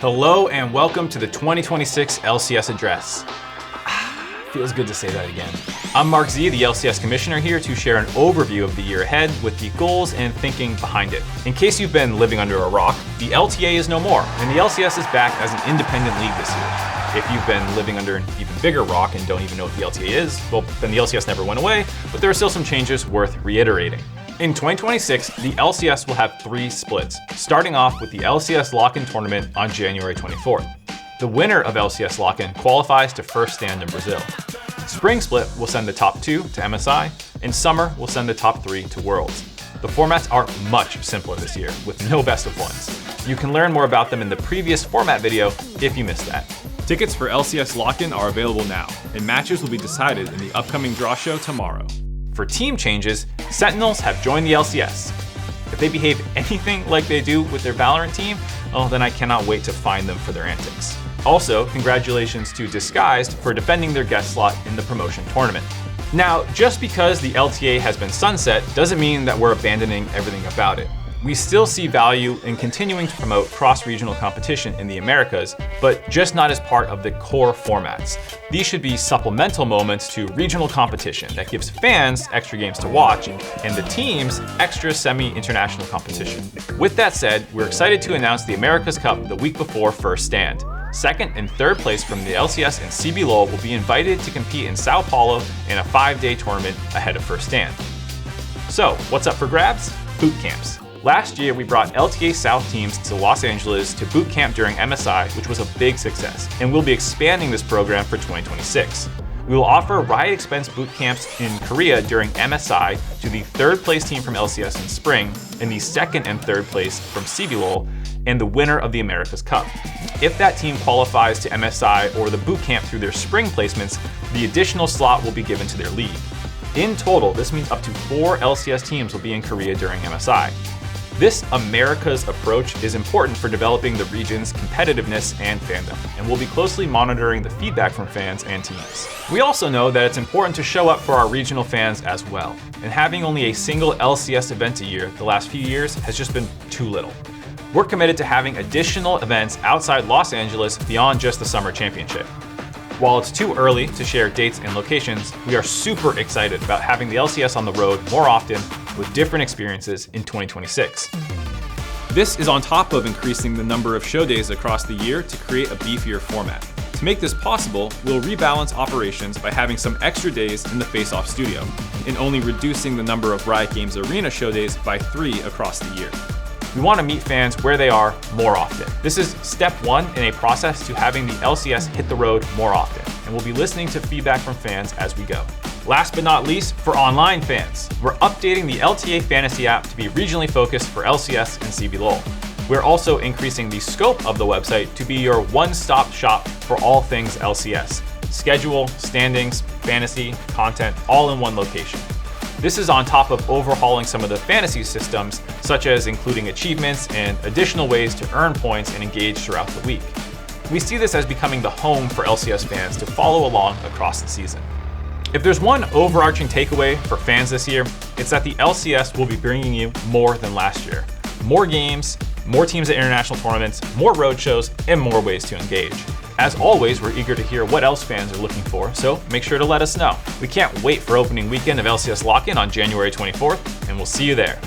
Hello and welcome to the 2026 LCS Address. Feels good to say that again. I'm Mark Z, the LCS Commissioner, here to share an overview of the year ahead with the goals and thinking behind it. In case you've been living under a rock, the LTA is no more, and the LCS is back as an independent league this year. If you've been living under an even bigger rock and don't even know what the LTA is, well, then the LCS never went away, but there are still some changes worth reiterating. In 2026, the LCS will have 3 splits, starting off with the LCS Lock-In Tournament on January 24th. The winner of LCS Lock-In qualifies to first stand in Brazil. Spring Split will send the top 2 to MSI, and Summer will send the top 3 to Worlds. The formats are much simpler this year, with no best of ones. You can learn more about them in the previous format video if you missed that. Tickets for LCS Lock-In are available now, and matches will be decided in the upcoming draw show tomorrow. For team changes, Sentinels have joined the LCS. If they behave anything like they do with their Valorant team, oh, then I cannot wait to find them for their antics. Also, congratulations to Disguised for defending their guest slot in the promotion tournament. Now, just because the LTA has been sunset doesn't mean that we're abandoning everything about it. We still see value in continuing to promote cross-regional competition in the Americas, but just not as part of the core formats. These should be supplemental moments to regional competition that gives fans extra games to watch and the teams extra semi-international competition. With that said, we're excited to announce the America's Cup the week before first stand. Second and third place from the LCS and CBLOL will be invited to compete in Sao Paulo in a 5-day tournament ahead of first stand. So, what's up for grabs? Bootcamps. Last year, we brought LTA South teams to Los Angeles to boot camp during MSI, which was a big success, and we'll be expanding this program for 2026. We will offer ride expense boot camps in Korea during MSI to the 3rd place team from LCS in spring, and the 2nd and 3rd place from CBLOL, and the winner of the America's Cup. If that team qualifies to MSI or the boot camp through their spring placements, the additional slot will be given to their league. In total, this means up to 4 LCS teams will be in Korea during MSI. This America's approach is important for developing the region's competitiveness and fandom, and we'll be closely monitoring the feedback from fans and teams. We also know that it's important to show up for our regional fans as well, and having only a single LCS event a year the last few years has just been too little. We're committed to having additional events outside Los Angeles beyond just the Summer Championship. While it's too early to share dates and locations, we are super excited about having the LCS on the road more often with different experiences in 2026. This is on top of increasing the number of show days across the year to create a beefier format. To make this possible, we'll rebalance operations by having some extra days in the face-off studio, and only reducing the number of Riot Games Arena show days by 3 across the year. We want to meet fans where they are more often. This is step 1 in a process to having the LCS hit the road more often, and we'll be listening to feedback from fans as we go. Last but not least, for online fans, we're updating the LTA Fantasy app to be regionally focused for LCS and CBLOL. We're also increasing the scope of the website to be your one-stop shop for all things LCS. Schedule, standings, fantasy, content, all in one location. This is on top of overhauling some of the fantasy systems, such as including achievements and additional ways to earn points and engage throughout the week. We see this as becoming the home for LCS fans to follow along across the season. If there's one overarching takeaway for fans this year, it's that the LCS will be bringing you more than last year. More games, more teams at international tournaments, more roadshows, and more ways to engage. As always, we're eager to hear what else fans are looking for, so make sure to let us know. We can't wait for opening weekend of LCS Lock-In on January 24th, and we'll see you there.